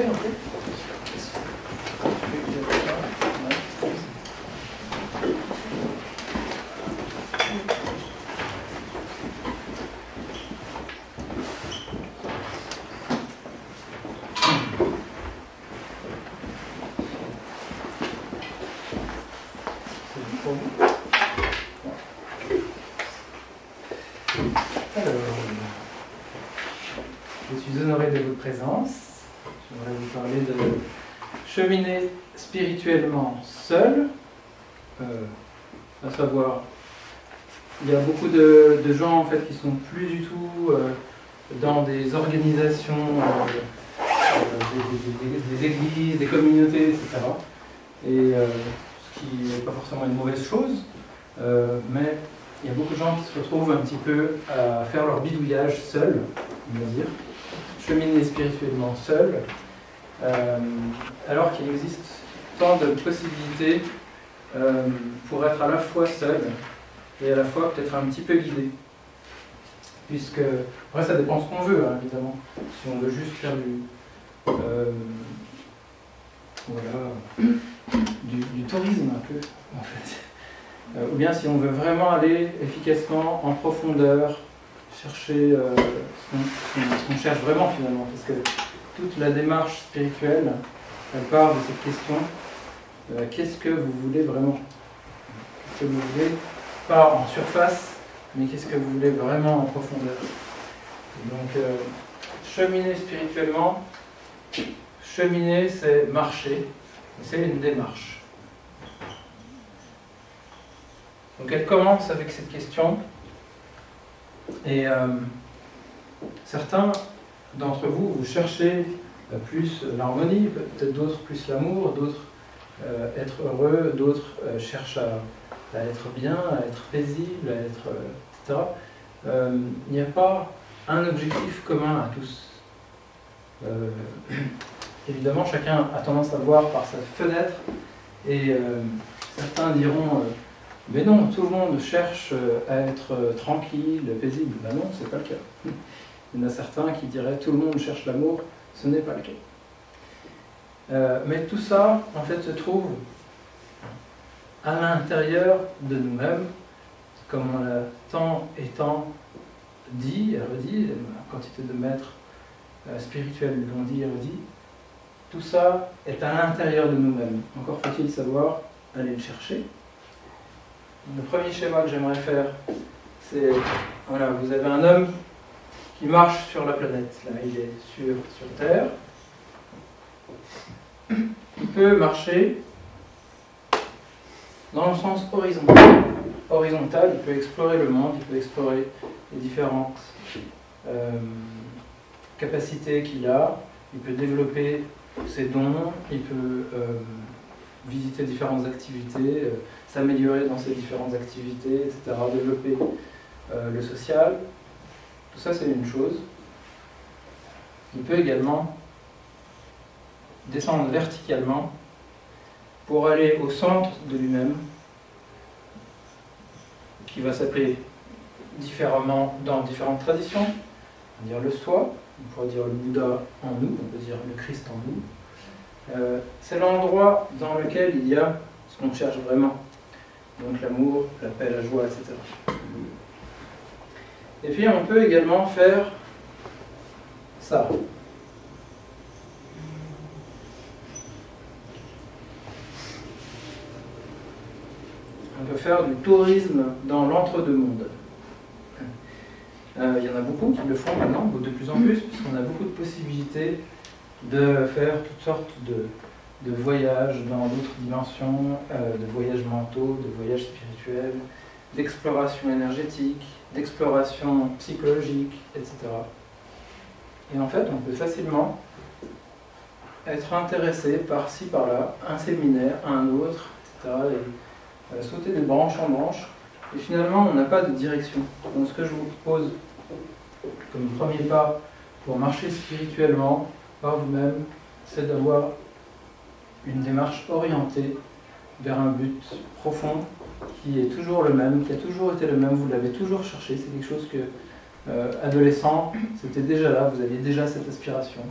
présenter un peu? Alors, je suis honoré de votre présence. J'aimerais vous parler de cheminer spirituellement seul. À savoir, il y a beaucoup de gens en fait qui sont plus du tout dans des organisations, des églises, des communautés, etc. Et ce qui n'est pas forcément une mauvaise chose, mais il y a beaucoup de gens qui se retrouvent un petit peu à faire leur bidouillage seul, on va dire, cheminer spirituellement seul, alors qu'il existe tant de possibilités pour être à la fois seul et à la fois peut-être un petit peu guidé. Puisque, après ça dépend de ce qu'on veut, hein, évidemment. Si on veut juste faire du tourisme un peu, en fait. Ou bien si on veut vraiment aller efficacement en profondeur, chercher ce qu'on cherche vraiment finalement, parce que toute la démarche spirituelle, elle part de cette question, qu'est-ce que vous voulez vraiment? Qu'est-ce que vous voulez, pas en surface, mais qu'est-ce que vous voulez vraiment en profondeur? Et donc, cheminer spirituellement, cheminer c'est marcher, c'est une démarche. Donc elle commence avec cette question, et certains d'entre vous, vous cherchez plus l'harmonie, peut-être d'autres plus l'amour, d'autres être heureux, d'autres cherchent à être bien, à être paisible, à être, etc. Il n'y a pas un objectif commun à tous. Évidemment, chacun a tendance à voir par sa fenêtre, et certains diront mais non, tout le monde cherche à être tranquille, paisible. Ben non, c'est pas le cas. Il y en a certains qui diraient tout le monde cherche l'amour, ce n'est pas le cas. Mais tout ça, en fait, se trouve à l'intérieur de nous-mêmes, comme on l'a tant et tant dit et redit, la quantité de maîtres spirituels l'ont dit et redit. Tout ça est à l'intérieur de nous-mêmes. Encore faut-il savoir aller le chercher. Le premier schéma que j'aimerais faire, c'est, voilà, vous avez un homme qui marche sur la planète. Là, il est sur Terre. Il peut marcher dans le sens horizontal. Horizontal, il peut explorer le monde, il peut explorer les différentes capacités qu'il a, il peut développer ses dons, il peut visiter différentes activités, s'améliorer dans ces différentes activités, etc., développer le social. Tout ça, c'est une chose. Il peut également descendre verticalement pour aller au centre de lui-même, qui va s'appeler différemment dans différentes traditions. On va dire le soi, on pourrait dire le Bouddha en nous, on peut dire le Christ en nous. C'est l'endroit dans lequel il y a ce qu'on cherche vraiment. Donc l'amour, la paix, la joie, etc. Et puis on peut également faire ça. On peut faire du tourisme dans l'entre-deux-mondes. Il y en a beaucoup qui le font maintenant, de plus en plus, puisqu'on a beaucoup de possibilités de faire toutes sortes de voyages dans d'autres dimensions, de voyages mentaux, de voyages spirituels, d'exploration énergétique, d'exploration psychologique, etc. Et en fait, on peut facilement être intéressé par-ci, par-là, un séminaire, un autre, etc. Et sauter de branche en branche. Et finalement, on n'a pas de direction. Donc ce que je vous propose comme premier pas pour marcher spirituellement par vous-même, c'est d'avoir une démarche orientée vers un but profond qui est toujours le même, qui a toujours été le même, vous l'avez toujours cherché, c'est quelque chose que, adolescent, c'était déjà là, vous aviez déjà cette aspiration.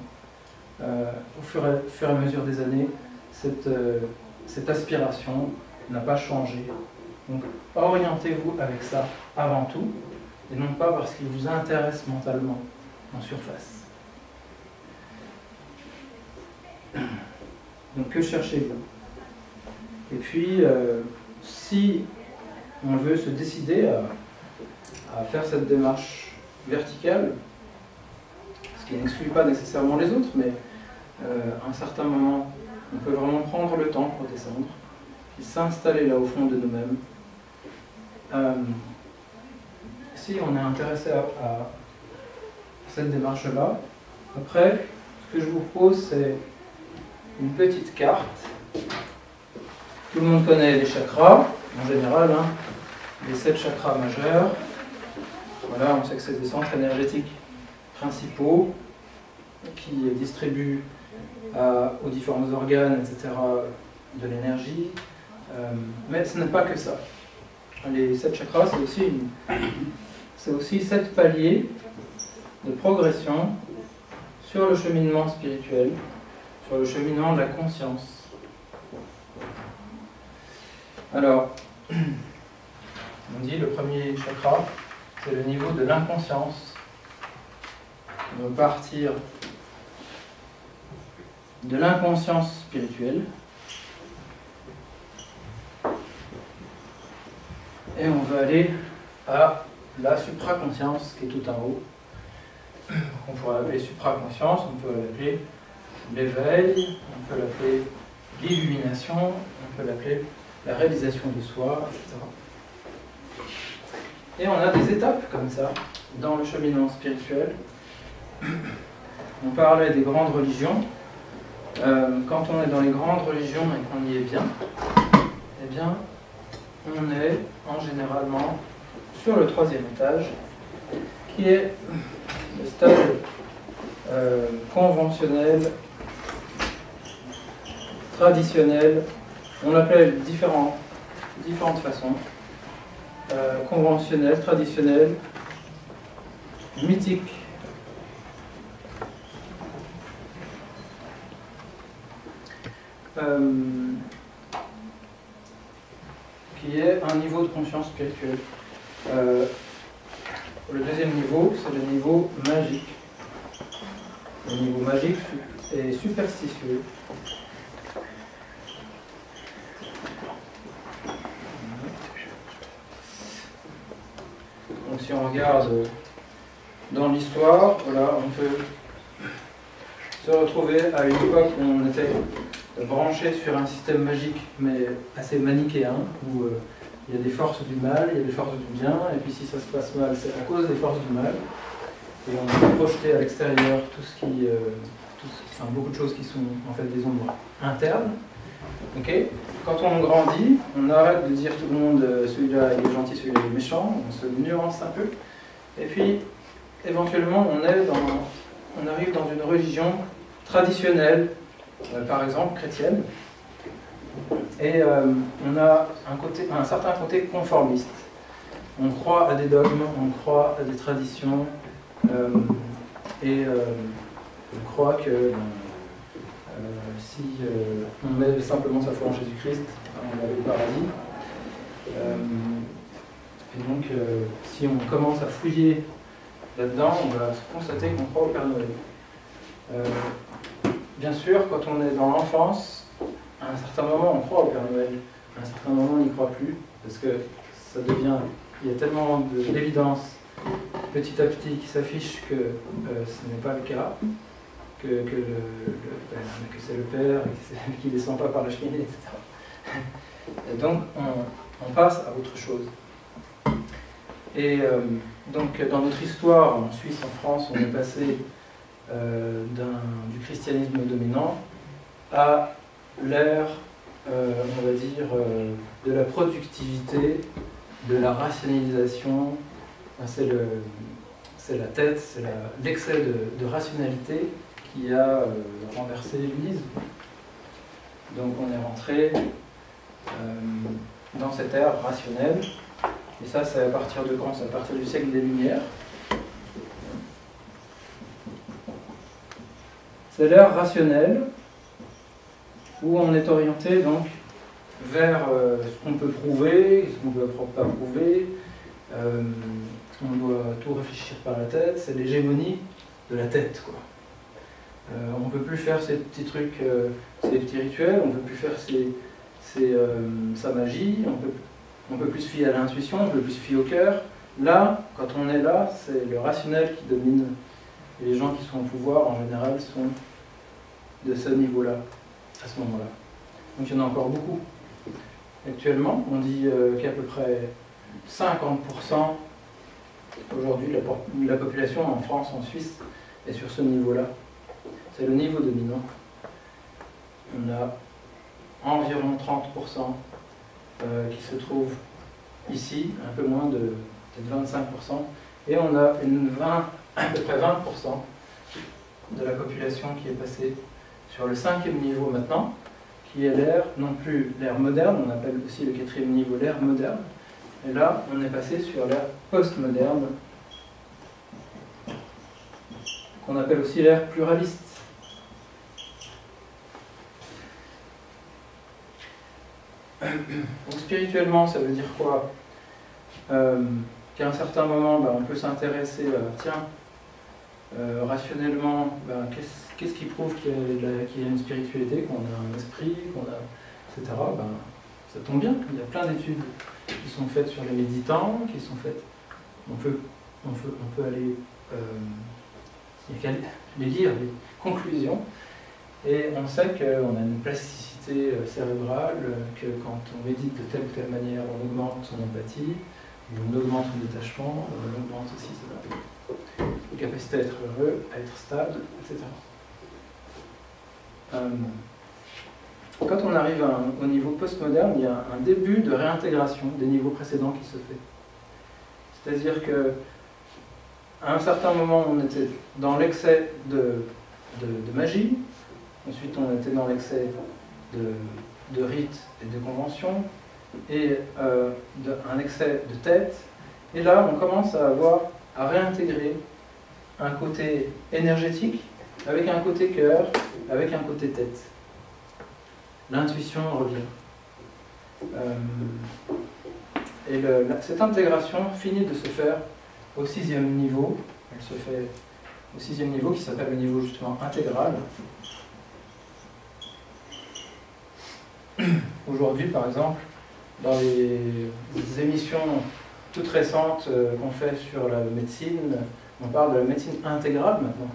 au fur et à mesure des années, cette aspiration n'a pas changé. Donc orientez-vous avec ça avant tout, et non pas parce qu'il vous intéresse mentalement en surface. Donc que cherchez-vous? Et puis, si on veut se décider à faire cette démarche verticale, ce qui n'exclut pas nécessairement les autres, mais à un certain moment, on peut vraiment prendre le temps pour descendre, puis s'installer là au fond de nous-mêmes. Si on est intéressé à cette démarche-là, après, ce que je vous propose, c'est une petite carte. Tout le monde connaît les chakras, en général, hein, les 7 chakras majeurs. Voilà, on sait que c'est des centres énergétiques principaux qui distribuent aux différents organes, etc., de l'énergie. Mais ce n'est pas que ça. Les 7 chakras, c'est aussi 7 paliers de progression sur le cheminement spirituel, sur le cheminement de la conscience. Alors, on dit le premier chakra, c'est le niveau de l'inconscience. On va partir de l'inconscience spirituelle et on va aller à la supraconscience qui est tout en haut. On pourrait l'appeler supraconscience, on peut l'appeler l'éveil, on peut l'appeler l'illumination, on peut l'appeler la réalisation de soi, etc. Et on a des étapes comme ça dans le cheminement spirituel. On parlait des grandes religions. Quand on est dans les grandes religions et qu'on y est bien, eh bien, on est généralement sur le 3e étage, qui est le stade conventionnel, traditionnel. On l'appelle différentes façons. Conventionnel, traditionnel, mythique. Qui est un niveau de conscience spirituelle. Le 2e niveau, c'est le niveau magique. Le niveau magique est superstitieux. Donc si on regarde dans l'histoire, voilà, on peut se retrouver à une époque où on était branché sur un système magique, mais assez manichéen, où il y a des forces du mal, il y a des forces du bien, et puis si ça se passe mal, c'est à cause des forces du mal. Et on peut projeter à l'extérieur beaucoup de choses qui sont en fait des ombres internes. Okay. Quand on grandit, on arrête de dire tout le monde celui-là il est gentil, celui-là il est méchant, on se nuance un peu. Et puis, éventuellement, on arrive dans une religion traditionnelle, par exemple chrétienne, et on a un certain côté conformiste. On croit à des dogmes, on croit à des traditions, et on croit que si on met simplement sa foi en Jésus-Christ, on va au paradis. Et donc, si on commence à fouiller là-dedans, on va constater qu'on croit au Père Noël. Bien sûr, quand on est dans l'enfance, à un certain moment, on croit au Père Noël. À un certain moment, on n'y croit plus, parce que il y a tellement d'évidence petit à petit qui s'affiche que ce n'est pas le cas, que c'est le Père, et qui ne descend pas par la cheminée, etc. Et donc, on passe à autre chose. Et donc, dans notre histoire, en Suisse, en France, on est passé du christianisme dominant à l'ère, on va dire, de la productivité, de la rationalisation. C'est la tête, c'est l'excès de rationalité qui a renversé l'Église. Donc on est rentré dans cette ère rationnelle. Et ça, c'est à partir de quand? C'est à partir du siècle des Lumières. C'est l'ère rationnelle, où on est orienté donc vers ce qu'on peut prouver, ce qu'on ne peut pas prouver. On doit tout réfléchir par la tête. C'est l'hégémonie de la tête, quoi. On ne peut plus faire ces petits trucs, ces petits rituels, on ne peut plus faire sa magie, on peut plus se fier à l'intuition, on ne peut plus se fier au cœur. Là, quand on est là, c'est le rationnel qui domine. Et les gens qui sont au pouvoir, en général, sont de ce niveau-là, à ce moment-là. Donc il y en a encore beaucoup. Actuellement, on dit qu'à peu près 50% aujourd'hui de la population en France, en Suisse, est sur ce niveau-là. C'est le niveau dominant. On a environ 30% qui se trouvent ici, un peu moins de peut-être 25%, et on a à peu près 20% de la population qui est passée sur le 5e niveau maintenant, qui est l'ère, non plus l'ère moderne, on appelle aussi le 4e niveau l'ère moderne, et là on est passé sur l'ère postmoderne, qu'on appelle aussi l'ère pluraliste. Donc spirituellement, ça veut dire quoi? Qu'à un certain moment, on peut s'intéresser, tiens, rationnellement, qu'est-ce qui prouve qu'il y a une spiritualité, qu'on a un esprit, etc. Ça tombe bien, il y a plein d'études qui sont faites sur les méditants, qui sont faites. On peut aller les lire, les conclusions, et on sait qu'on a une plasticité cérébrale, que quand on médite de telle ou telle manière, on augmente son empathie, on augmente son détachement, on augmente aussi sa capacité à être heureux, à être stable, etc. Quand on arrive au niveau postmoderne, il y a un début de réintégration des niveaux précédents qui se fait. C'est-à-dire que à un certain moment, on était dans l'excès de magie, ensuite on était dans l'excès de rites et de conventions, et un excès de tête, et là on commence à réintégrer un côté énergétique avec un côté cœur, avec un côté tête. L'intuition revient. Et cette intégration finit de se faire au 6e niveau. Elle se fait au 6e niveau qui s'appelle le niveau justement intégral. Aujourd'hui, par exemple, dans les émissions toutes récentes qu'on fait sur la médecine, on parle de la médecine intégrale maintenant.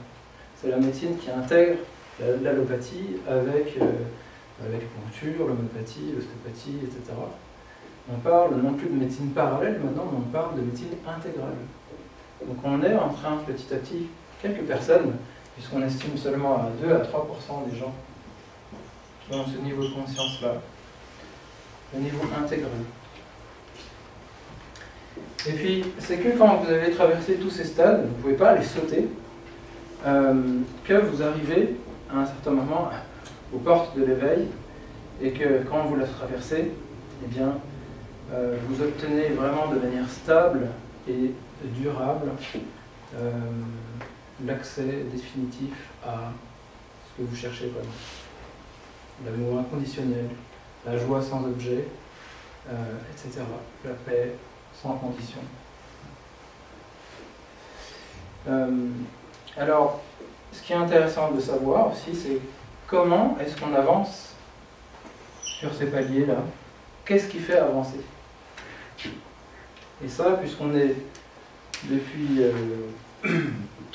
C'est la médecine qui intègre l'allopathie avec l'acupuncture, l'homéopathie, l'ostéopathie, etc. On parle non plus de médecine parallèle maintenant, mais on parle de médecine intégrale. Donc on est en train petit à petit, quelques personnes, puisqu'on estime seulement à 2 à 3% des gens qui ont ce niveau de conscience-là, le niveau intégral. Et puis, c'est que quand vous avez traversé tous ces stades, vous ne pouvez pas les sauter, que vous arrivez à un certain moment aux portes de l'éveil, et que quand vous la traversez, eh bien, vous obtenez vraiment de manière stable et durable l'accès définitif à ce que vous cherchez vraiment. L'amour inconditionnel, la joie sans objet, etc. La paix sans condition. Alors, ce qui est intéressant de savoir aussi, c'est comment est-ce qu'on avance sur ces paliers-là? Qu'est-ce qui fait avancer? Et ça, puisqu'on est depuis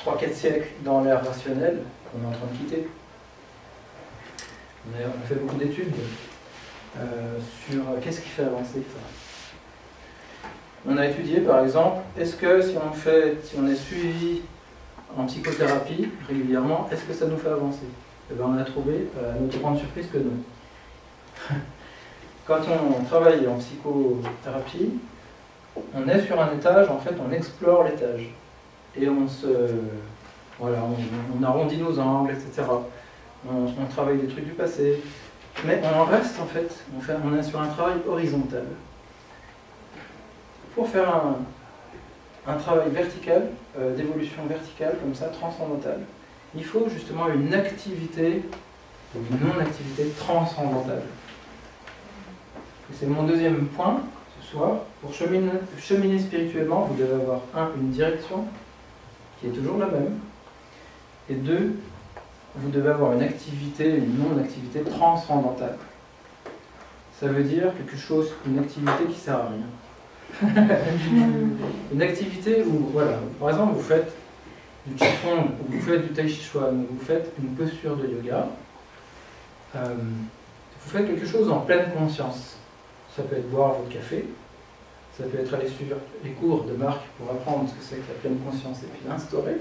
3-4 siècles dans l'ère rationnelle, qu'on est en train de quitter, on a fait beaucoup d'études sur qu'est-ce qui fait avancer ça. On a étudié par exemple, est-ce que si on est suivi en psychothérapie régulièrement, est-ce que ça nous fait avancer? Et bien, on a trouvé, à notre grande surprise, que non. Quand on travaille en psychothérapie, on est sur un étage, en fait on explore l'étage. Et on arrondit nos angles, etc. On travaille des trucs du passé. Mais on reste en fait, on est sur un travail horizontal. Pour faire un travail vertical, d'évolution verticale comme ça, transcendantale, il faut justement une activité, une non-activité transcendantale. C'est mon deuxième point ce soir. Pour cheminer spirituellement, vous devez avoir une direction qui est toujours la même, et 2, vous devez avoir une activité, une non-activité transcendantale. Ça veut dire quelque chose, une activité qui ne sert à rien. Une activité où, voilà, par exemple, vous faites du Qigong, vous faites du Tai Chi Chuan, vous faites une posture de yoga, vous faites quelque chose en pleine conscience. Ça peut être boire votre café, ça peut être aller suivre les cours de Marc pour apprendre ce que c'est que la pleine conscience et puis l'instaurer.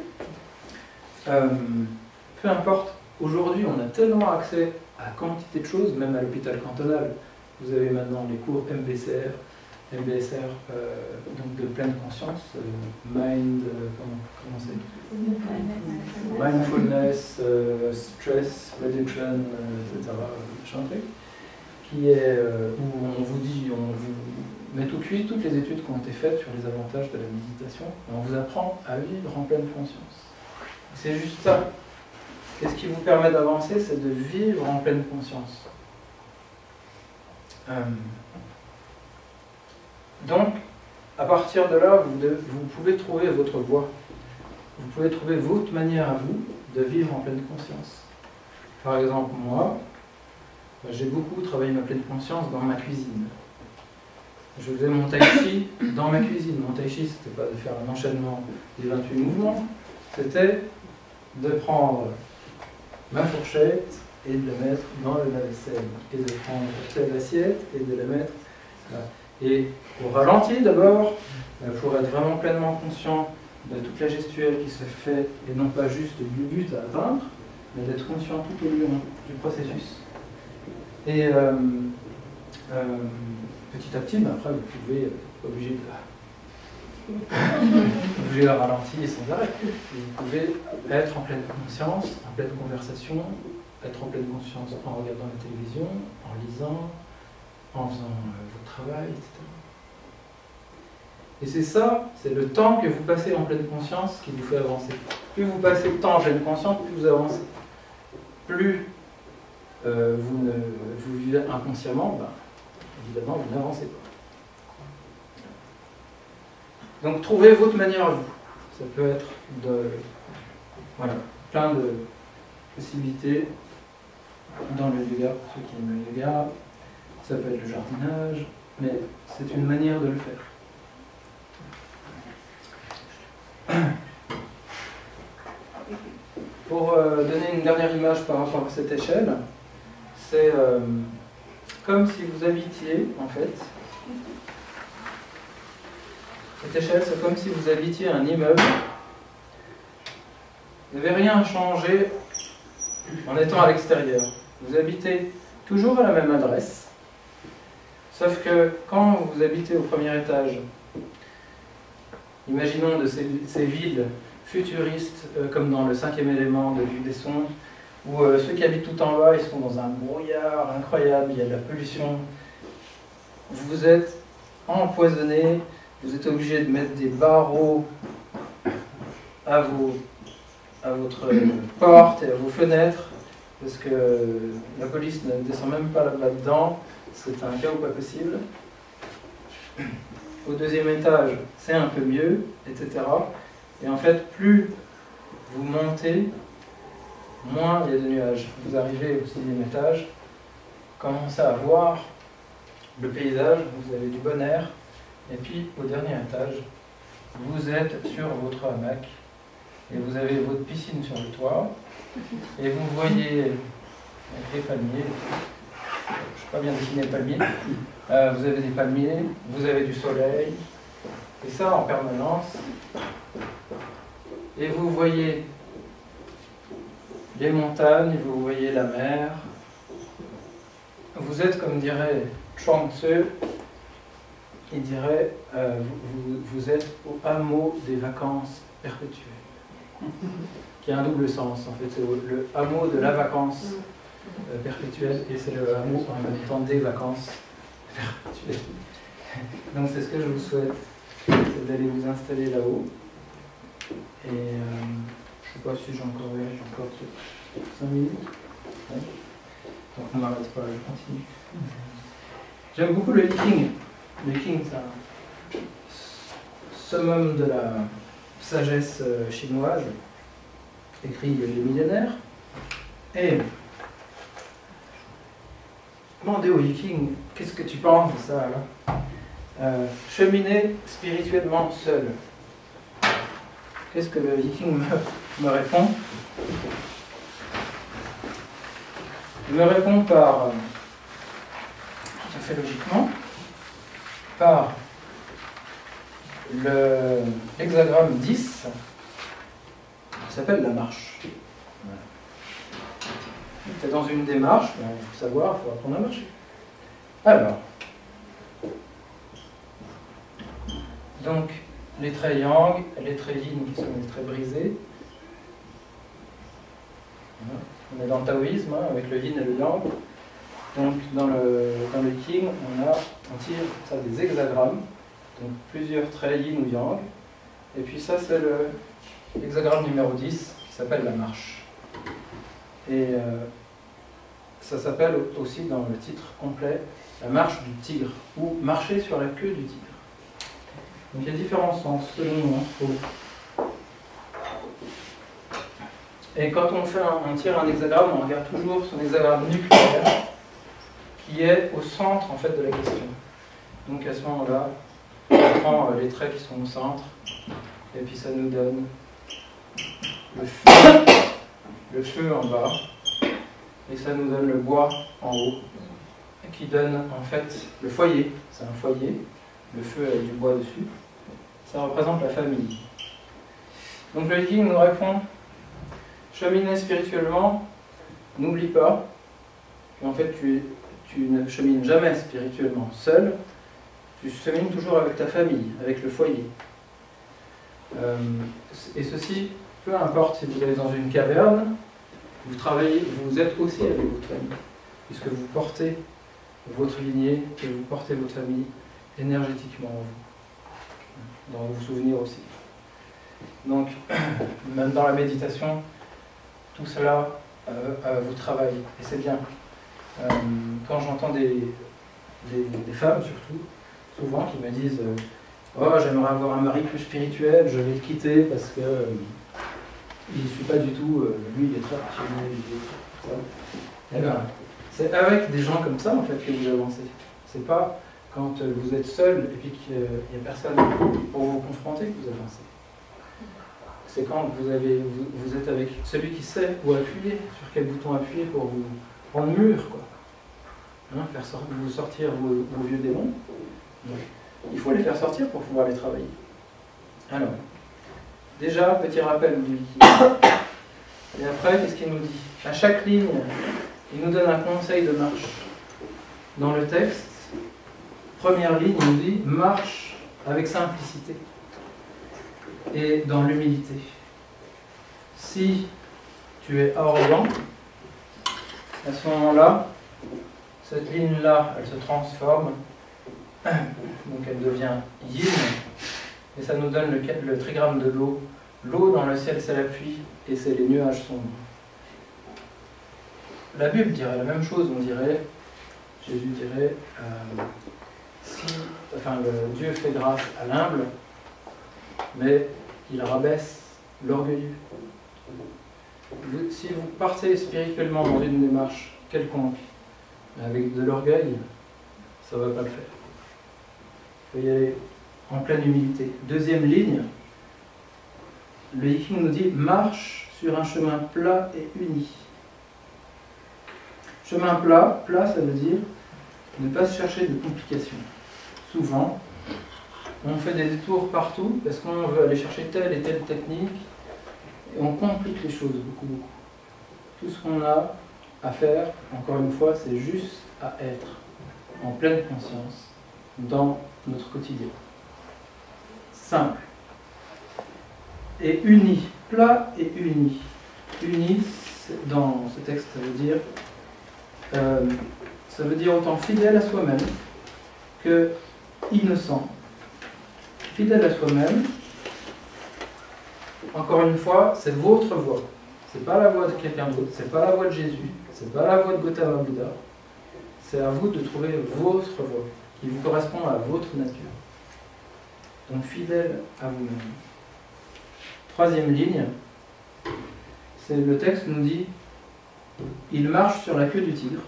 Peu importe, aujourd'hui on a tellement accès à quantité de choses, même à l'hôpital cantonal. Vous avez maintenant les cours MBSR, donc de pleine conscience, comment c'est mindfulness, stress reduction, etc. Qui est où on vous dit, on vous met tout cuit toutes les études qui ont été faites sur les avantages de la méditation, et on vous apprend à vivre en pleine conscience. C'est juste ça. Qu'est-ce qui vous permet d'avancer? C'est de vivre en pleine conscience. Donc, à partir de là, vous pouvez trouver votre voie. Vous pouvez trouver votre manière à vous de vivre en pleine conscience. Par exemple, moi, j'ai beaucoup travaillé ma pleine conscience dans ma cuisine. Je faisais mon tai chi dans ma cuisine. Mon tai chi, c'était pas de faire un enchaînement des 28 mouvements, c'était de prendre ma fourchette et de la mettre dans le lave-vaisselle, et de prendre telle assiette et de la mettre là. Et au ralenti d'abord, pour être vraiment pleinement conscient de toute la gestuelle qui se fait, et non pas juste du but à atteindre, mais d'être conscient tout au long du processus. Et petit à petit, mais après vous pouvez obligé de ralentir sans arrêt. Vous pouvez être en pleine conscience, en pleine conversation, être en pleine conscience en regardant la télévision, en lisant, en faisant votre travail, etc. Et c'est ça, c'est le temps que vous passez en pleine conscience qui vous fait avancer. Plus vous passez de temps en pleine conscience, plus vous avancez. Plus vous vivez inconsciemment, évidemment, vous n'avancez pas. Donc, trouvez votre manière à vous. Ça peut être plein de possibilités dans le yoga, pour ceux qui aiment le yoga. Ça peut être le jardinage, mais c'est une manière de le faire. Pour donner une dernière image par rapport à cette échelle, c'est comme si vous habitiez, en fait, cette échelle, c'est comme si vous habitiez un immeuble. Vous n'avez rien changé en étant à l'extérieur. Vous habitez toujours à la même adresse, sauf que quand vous habitez au premier étage, imaginons de ces villes futuristes, comme dans le 5e élément de Luc Besson, où ceux qui habitent tout en bas, ils sont dans un brouillard incroyable, il y a de la pollution. Vous êtes empoisonné, vous êtes obligé de mettre des barreaux à votre porte et à vos fenêtres, parce que la police ne descend même pas là-dedans, c'est un chaos pas possible. Au deuxième étage, c'est un peu mieux, etc. Et en fait, plus vous montez, moins il y a de nuages. Vous arrivez au 6e étage, commencez à voir le paysage, vous avez du bon air, et puis au dernier étage, vous êtes sur votre hamac, et vous avez votre piscine sur le toit, et vous voyez avec les palmiers, je ne sais pas bien dessiner le palmier, vous avez des palmiers, vous avez du soleil, et ça en permanence, et vous voyez les montagnes, vous voyez la mer, vous êtes, comme dirait Chuang Tzu, il dirait, vous êtes au hameau des vacances perpétuelles, qui a un double sens, en fait, c'est le hameau de la vacance perpétuelle, et c'est le hameau en même temps des vacances perpétuelles. Donc c'est ce que je vous souhaite, c'est d'aller vous installer là-haut, et Je sais pas si j'ai encore 5 minutes. Ouais. Donc on n'arrête pas, je continue. J'aime beaucoup le Viking. Le Viking, c'est un summum de la sagesse chinoise, écrit les millénaires. Et demandez aux Vikings, qu'est-ce que tu penses de ça là? Cheminer spirituellement seul. Qu'est-ce que le Viking me répond? Il me répond par, tout à fait logiquement, par l'hexagramme 10, qui s'appelle la marche. Voilà. Tu es dans une démarche, il faut savoir, il faut apprendre à marcher. Alors, donc, les traits yang, les traits yin qui sont les traits brisés. Voilà. On est dans le taoïsme, hein, avec le yin et le yang. Donc, dans le yin, on tire ça des hexagrammes, donc plusieurs traits yin ou yang. Et puis ça, c'est l'hexagramme numéro 10, qui s'appelle la marche. Et ça s'appelle aussi, dans le titre complet, la marche du tigre, ou marcher sur la queue du tigre. Donc il y a différents sens, selon nous. Et quand on tire un hexagramme, on regarde toujours son hexagramme nucléaire, qui est au centre en fait de la question. Donc à ce moment-là, on prend les traits qui sont au centre, et puis ça nous donne le feu en bas, et ça nous donne le bois en haut, qui donne en fait le foyer. C'est un foyer, le feu avec du bois dessus. Ça représente la famille. Donc le Viking nous répond, cheminer spirituellement, n'oublie pas qu'en fait tu ne chemines jamais spirituellement seul, tu chemines toujours avec ta famille, avec le foyer. Et ceci, peu importe si vous êtes dans une caverne, vous travaillez, vous êtes aussi avec votre famille, puisque vous portez votre lignée et vous portez votre famille énergétiquement en vous, dans vos souvenirs aussi. Donc, même dans la méditation, tout cela vous travaille, et c'est bien. Quand j'entends des femmes surtout, souvent qui me disent oh, j'aimerais avoir un mari plus spirituel, je vais le quitter parce que il ne suit pas du tout, lui il est très rationnel, eh bien, c'est avec des gens comme ça en fait que vous avancez. C'est pas quand vous êtes seul et puis qu'il n'y a personne pour vous confronter que vous avancez. C'est quand vous êtes avec celui qui sait où appuyer, sur quel bouton appuyer pour vous rendre mûr, quoi. Hein, vous sortir vos vieux démons. Donc, il faut les faire sortir pour pouvoir les travailler. Alors, déjà, petit rappel du Viking. Et après, qu'est-ce qu'il nous dit? À chaque ligne, il nous donne un conseil de marche. Dans le texte, première ligne, il nous dit « marche avec simplicité et dans l'humilité ». Si tu es arrogant, à ce moment-là, cette ligne-là, elle se transforme, donc elle devient yin, et ça nous donne le trigramme de l'eau. L'eau dans le ciel, c'est la pluie, et c'est les nuages sombres. La Bible dirait la même chose, Jésus dirait, le Dieu fait grâce à l'humble, mais il rabaisse l'orgueilleux. Si vous partez spirituellement dans une démarche quelconque, avec de l'orgueil, ça ne va pas le faire. Il faut y aller en pleine humilité. Deuxième ligne, le Viking nous dit « marche sur un chemin plat et uni ». Chemin plat, ça veut dire ne pas se chercher de complications. Souvent, on fait des détours partout parce qu'on veut aller chercher telle et telle technique et on complique les choses beaucoup. Tout ce qu'on a à faire, encore une fois, c'est juste à être en pleine conscience dans notre quotidien. Simple. Et uni, plat et uni. Uni, dans ce texte, ça veut dire autant fidèle à soi-même que innocent. Fidèle à soi-même, encore une fois, c'est votre voix. C'est pas la voix de quelqu'un d'autre, c'est pas la voix de Jésus, c'est pas la voix de Gautama Bouddha. C'est à vous de trouver votre voix, qui vous correspond à votre nature. Donc fidèle à vous-même. Troisième ligne, c'est le texte nous dit « Il marche sur la queue du tigre,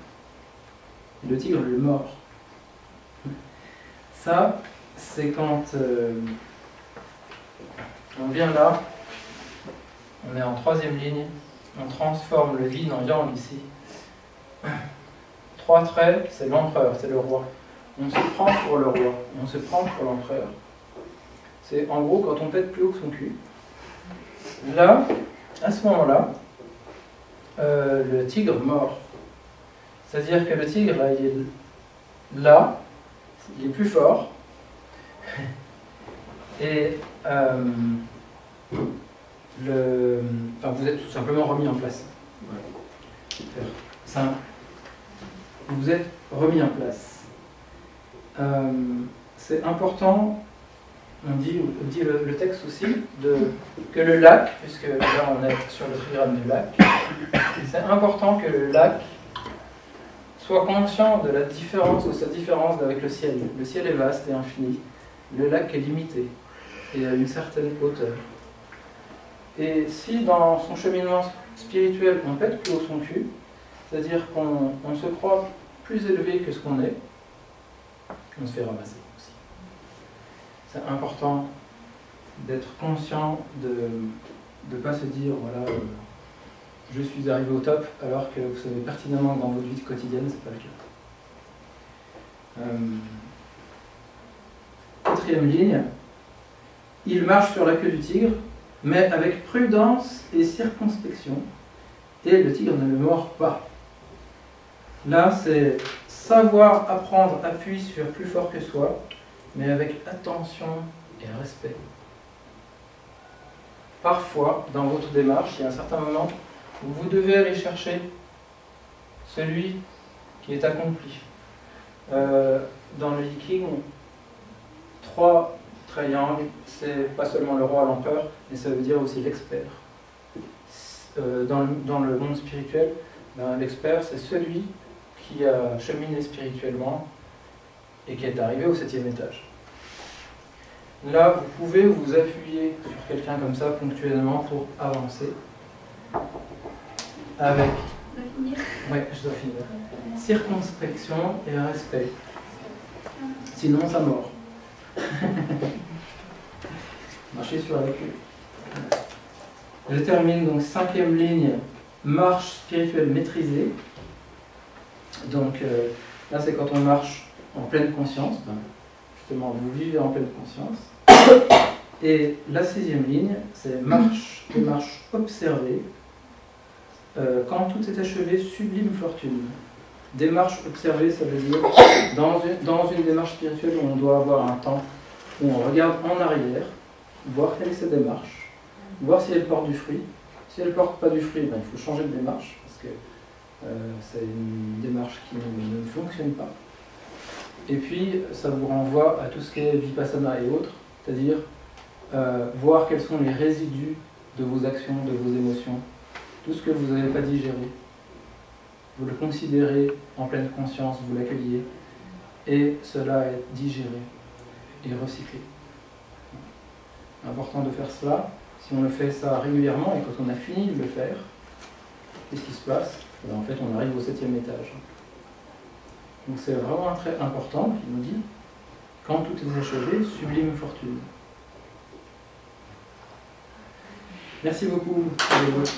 et le tigre lui mord ». Ça, c'est quand on vient là, on est en troisième ligne, on transforme le yin en yang ici. 3 traits, c'est l'empereur, c'est le roi. On se prend pour le roi, on se prend pour l'empereur. C'est en gros quand on pète plus haut que son cul. Là, à ce moment-là, le tigre mord. C'est-à-dire que le tigre, là, il est là, il est plus fort. Et vous êtes tout simplement remis en place. Ça, vous êtes remis en place. C'est important, on dit le texte aussi, que le lac, puisque là on est sur le trigramme du lac, c'est important que le lac soit conscient de la différence, de sa différence avec le ciel. Le ciel est vaste et infini, le lac est limité et à une certaine hauteur. Et si dans son cheminement spirituel on pète plus haut son cul, c'est-à-dire qu'on se croit plus élevé que ce qu'on est, on se fait ramasser aussi. C'est important d'être conscient de ne pas se dire voilà, je suis arrivé au top, alors que vous savez pertinemment que dans votre vie quotidienne, c'est pas le cas. Quatrième ligne, il marche sur la queue du tigre, mais avec prudence et circonspection, et le tigre ne le mord pas. Là, c'est savoir apprendre appui sur plus fort que soi, mais avec attention et respect. Parfois, dans votre démarche, il y a un certain moment où vous devez aller chercher celui qui est accompli. Dans le Viking, 3 triangles, c'est pas seulement le roi, l'empereur, mais ça veut dire aussi l'expert. Dans le monde spirituel, l'expert, c'est celui qui a cheminé spirituellement et qui est arrivé au 7e étage. Là, vous pouvez vous appuyer sur quelqu'un comme ça ponctuellement pour avancer avec... Oui, je dois finir. Circonspection et respect. Sinon, ça mord. Marcher sur la queue. Je termine donc 5e ligne, marche spirituelle maîtrisée. Donc là, c'est quand on marche en pleine conscience. Justement, vous vivez en pleine conscience. Et la 6e ligne, c'est démarche observée. Quand tout est achevé, sublime fortune. Démarche observée, ça veut dire dans une démarche spirituelle où on doit avoir un temps où on regarde en arrière, voir quelle est cette démarche, voir si elle porte du fruit. Si elle ne porte pas du fruit, il faut changer de démarche, parce que c'est une démarche qui ne fonctionne pas. Et puis, ça vous renvoie à tout ce qui est vipassana et autres, c'est-à-dire voir quels sont les résidus de vos actions, de vos émotions, tout ce que vous n'avez pas digéré. Vous le considérez en pleine conscience, vous l'accueillez, et cela est digéré et recyclé. Important de faire cela. Si on le fait ça régulièrement, et quand on a fini de le faire, qu'est-ce qui se passe? En fait, on arrive au 7e étage. Donc c'est vraiment un trait important qui nous dit, quand tout est achevé, sublime fortune. Merci beaucoup de votre